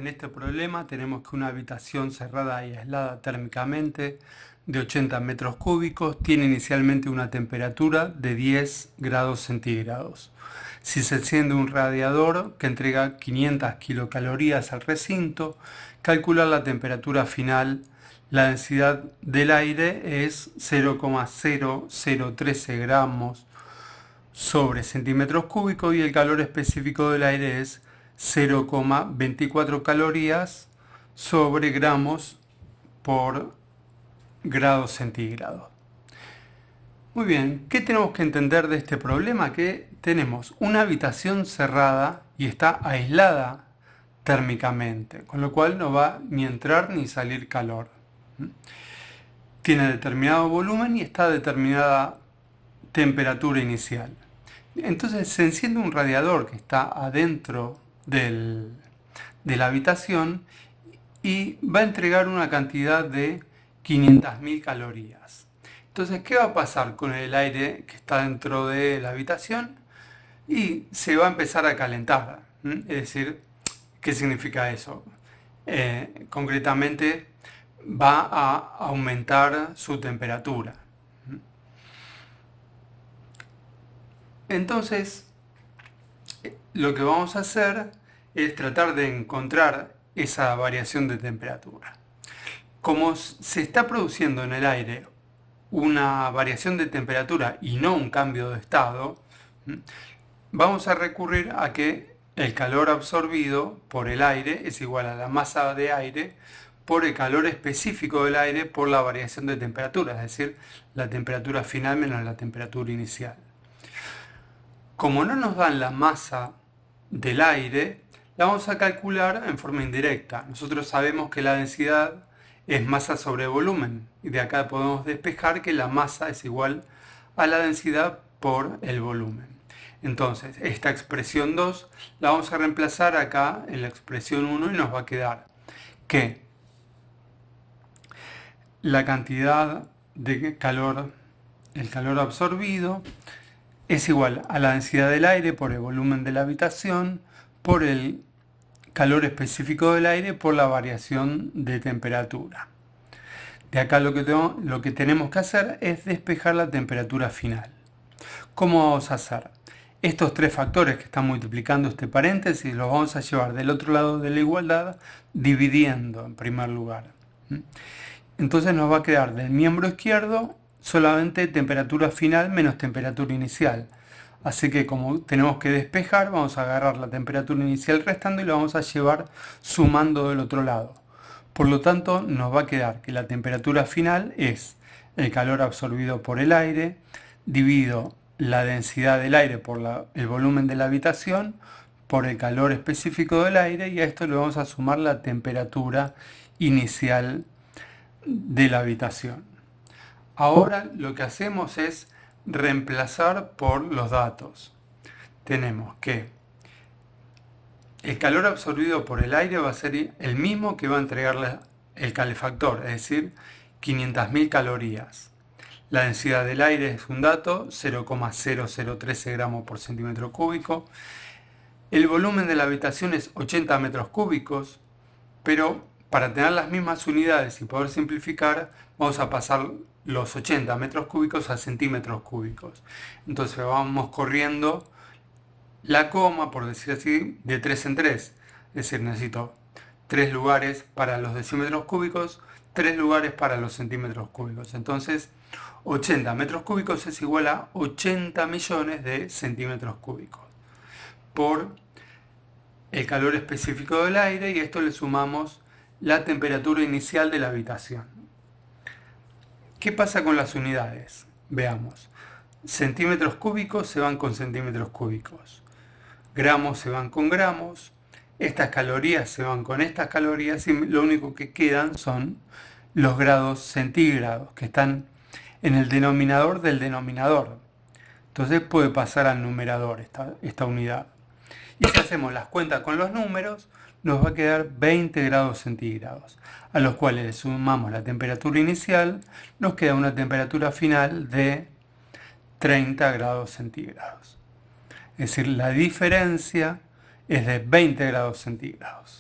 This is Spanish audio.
En este problema tenemos que una habitación cerrada y aislada térmicamente de 80 metros cúbicos tiene inicialmente una temperatura de 10 grados centígrados. Si se enciende un radiador que entrega 500 kilocalorías al recinto, calcular la temperatura final. La densidad del aire es 0,0013 gramos sobre centímetros cúbicos y el calor específico del aire es 0,24 calorías sobre gramos por grado centígrado. Muy bien, ¿qué tenemos que entender de este problema? Que tenemos una habitación cerrada y está aislada térmicamente, con lo cual no va ni entrar ni salir calor. Tiene determinado volumen y está a determinada temperatura inicial. Entonces se enciende un radiador que está adentro de la habitación y va a entregar una cantidad de 500.000 calorías. Entonces, ¿qué va a pasar con el aire que está dentro de la habitación? Y se va a empezar a calentar. Es decir, ¿qué significa eso? Concretamente, va a aumentar su temperatura. Entonces, lo que vamos a hacer es tratar de encontrar esa variación de temperatura. Como se está produciendo en el aire una variación de temperatura y no un cambio de estado, vamos a recurrir a que el calor absorbido por el aire es igual a la masa de aire por el calor específico del aire por la variación de temperatura, es decir, la temperatura final menos la temperatura inicial. Como no nos dan la masa del aire, la vamos a calcular en forma indirecta. Nosotros sabemos que la densidad es masa sobre volumen y de acá podemos despejar que la masa es igual a la densidad por el volumen. Entonces, esta expresión 2 la vamos a reemplazar acá en la expresión 1 y nos va a quedar que la cantidad de calor, el calor absorbido, es igual a la densidad del aire por el volumen de la habitación por el calor específico del aire por la variación de temperatura. De acá lo que tenemos que hacer es despejar la temperatura final. ¿Cómo vamos a hacer? Estos tres factores que están multiplicando este paréntesis los vamos a llevar del otro lado de la igualdad dividiendo en primer lugar. Entonces nos va a quedar del miembro izquierdo solamente temperatura final menos temperatura inicial. Así que como tenemos que despejar, vamos a agarrar la temperatura inicial restando y la vamos a llevar sumando del otro lado. Por lo tanto, nos va a quedar que la temperatura final es el calor absorbido por el aire, dividido la densidad del aire por el volumen de la habitación, por el calor específico del aire, y a esto le vamos a sumar la temperatura inicial de la habitación. Ahora lo que hacemos es reemplazar por los datos. Tenemos que el calor absorbido por el aire va a ser el mismo que va a entregar el calefactor, es decir, 500.000 calorías. La densidad del aire es un dato, 0,0013 gramos por centímetro cúbico. El volumen de la habitación es 80 metros cúbicos, pero para tener las mismas unidades y poder simplificar, vamos a pasar los 80 metros cúbicos a centímetros cúbicos. Entonces vamos corriendo la coma, por decir así, de 3 en 3. Es decir, necesito 3 lugares para los decímetros cúbicos, 3 lugares para los centímetros cúbicos. Entonces, 80 metros cúbicos es igual a 80 millones de centímetros cúbicos por el calor específico del aire, y a esto le sumamos la temperatura inicial de la habitación. ¿Qué pasa con las unidades? Veamos. Centímetros cúbicos se van con centímetros cúbicos. Gramos se van con gramos. Estas calorías se van con estas calorías y lo único que quedan son los grados centígrados que están en el denominador del denominador. Entonces puede pasar al numerador esta unidad. Y si hacemos las cuentas con los números, nos va a quedar 20 grados centígrados, a los cuales le sumamos la temperatura inicial, nos queda una temperatura final de 30 grados centígrados. Es decir, la diferencia es de 20 grados centígrados.